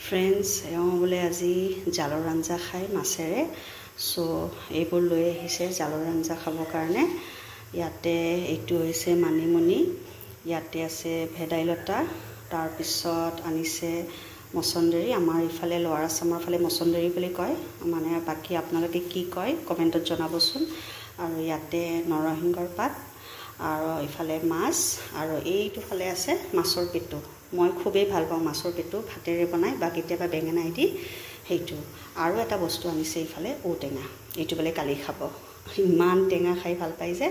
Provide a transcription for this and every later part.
Friends বোলে আজি জালৰ আঞ্জা খাই মাছেৰে সো এইবোৰ লৈ আহিছে জালৰ আঞ্জা খাবৰ কাৰণে। ইয়াতে এইটো হৈছে মানিমুনি, ইয়াতে আছে ভেদাইলতা, তাৰপিছত আনিছে মছন্দৰী। আমাৰ ইফালে লোৱাৰ আসামৰ ফালে মছন্দৰী বুলি কয়, মানে বাকী আপোনালোকে কি কয় কমেণ্টত জনাবচোন। আৰু ইয়াতে নৰসিংহৰ পাত, আৰু ইফালে মাছ, আৰু এইটো ফালে আছে মাছৰ পেটু। মই খুবেই ভাল পাওঁ মাছৰ পেটু, ভাতেৰে বনাই বা কেতিয়াবা বেঙেনাই দি সেইটো। আৰু এটা বস্তু আনিছে ইফালে ঔটেঙা, এইটো বোলে কালি খাব, ইমান টেঙা খাই ভাল পাই যে।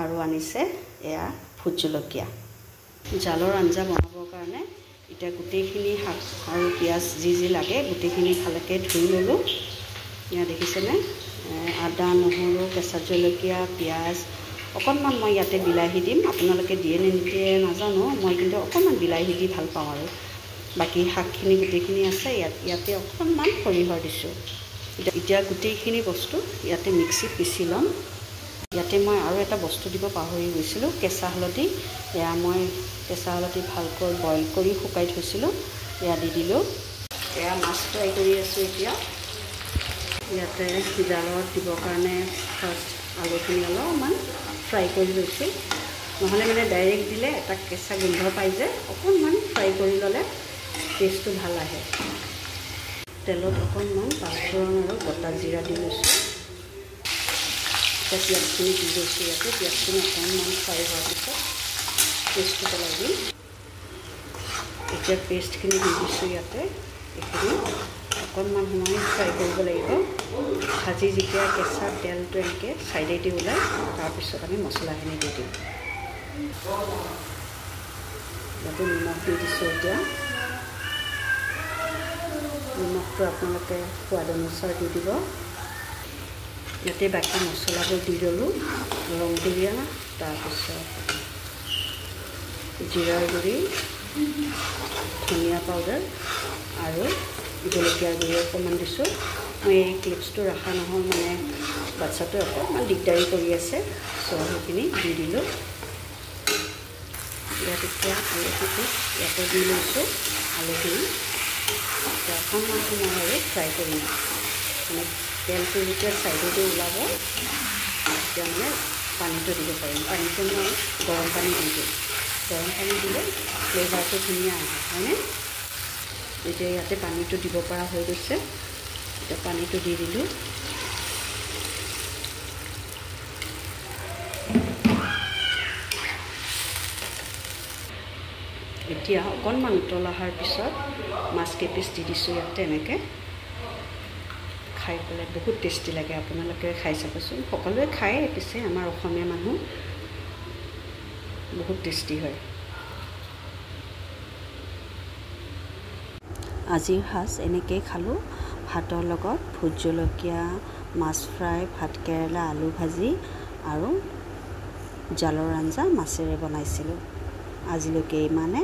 আৰু আনিছে এয়া ভোট জলকীয়া। জালৰ আঞ্জা বনাবৰ কাৰণে এতিয়া গোটেইখিনি শাক আৰু পিঁয়াজ যি লাগে গোটেইখিনি ভালকৈ ধুই ল'লোঁ। ইয়াত দেখিছেনে, আদা, নহৰু, কেঁচা জলকীয়া, পিঁয়াজ, অকণমান মই ইয়াতে বিলাহী দিম, আপোনালোকে দিয়ে নে নিদিয়ে নাজানো, মই কিন্তু অকণমান বিলাহী দি ভাল পাওঁ। আৰু বাকী শাকখিনি গোটেইখিনি আছে ইয়াতে অকণমান সৰিয়হ দিছোঁ। এতিয়া গোটেইখিনি বস্তু ইয়াতে মিক্সিত পিচি ল'ম। ইয়াতে মই আৰু এটা বস্তু দিব পাহৰি গৈছিলোঁ, কেঁচা হালধি। এয়া মই কেঁচা হালধি ভালকৈ বইল কৰি শুকাই থৈছিলোঁ, এয়া দি দিলোঁ। এয়া মাছ ফ্ৰাই কৰি আছোঁ এতিয়া। ইয়াতে জালত দিবৰ কাৰণে ফাৰ্ষ্ট আলুখিনি অলপমান ফ্ৰাই কৰি লৈছোঁ, নহ'লে মানে ডাইৰেক্ট দিলে এটা কেঁচা গোন্ধ পাই যে, অকণমান ফ্ৰাই কৰি ল'লে টেষ্টটো ভাল আহে। তেলত অকণমান পাঁচফোৰণ আৰু গোটা জিৰা দি লৈছোঁ। এতিয়া পিঁয়াজখিনি দি লৈছোঁ ইয়াতে। পিঁয়াজখিনি অকণমান ফ্ৰাই হোৱাৰ পিছত পেষ্টটো পেলাই দিম। এতিয়া পেষ্টখিনি দি দিছোঁ ইয়াতে। এইখিনি অকণমান সময় ফ্ৰাই কৰিব লাগিব। ভাজি যেতিয়া কেঁচা তেলটো এনেকৈ ছাইডেদি ওলায়, তাৰপিছত আমি মছলাখিনি দি দিম। ইয়াতে নিমখ দি দিছোঁ এতিয়া। নিমখটো আপোনালোকে সোৱাদ অনুসাৰ দি দিব। ইয়াতে বাকী মছলাবোৰ দি ল'লোঁ, ৰং দিলীয়া, তাৰপিছত জিৰাৰ গুড়ি, ধনিয়া পাউডাৰ আৰু জলকীয়াৰ গুড়ি অকণমান দিছোঁ। মই এই ক্লিপছটো ৰখা নহ'ল, মানে বাচ্ছাটোৱে অকণমান দিগদাৰী কৰি আছে, চ' সেইখিনি দি দিলোঁ। ইয়াত এতিয়া আলুখিনি ইয়াতে দি লৈছোঁ। আলুখিনি এতিয়া অকণমান সময় আৰু ফ্ৰাই কৰিম। মানে তেলটো যেতিয়া ছাইডেদি ওলাব তেতিয়া মানে পানীটো দিব পাৰিম। পানীটো মই গৰম পানী দি দিওঁ, গৰম পানী দিলে ফ্লেভাৰটো ধুনীয়া আহে, হয়নে? এতিয়া ইয়াতে পানীটো দিব পৰা হৈ গৈছে, এতিয়া পানীটো দি দিলোঁ। এতিয়া অকণমান উতল অহাৰ পিছত মাছ কেইপিচ দি দিছোঁ ইয়াতে। এনেকৈ খাই পেলাই বহুত টেষ্টি লাগে, আপোনালোকে খাই চাবচোন। সকলোৱে খায় পিছে, আমাৰ অসমীয়া মানুহ, বহুত টেষ্টি হয়। আজিৰ সাজ এনেকৈয়ে খালোঁ, ভাতৰ লগত ভোট জলকীয়া, মাছ ফ্ৰাই, ভাত কেৰেলা, আলু ভাজি আৰু জালৰ আঞ্জা মাছেৰে বনাইছিলোঁ। আজিলৈকে ইমানে।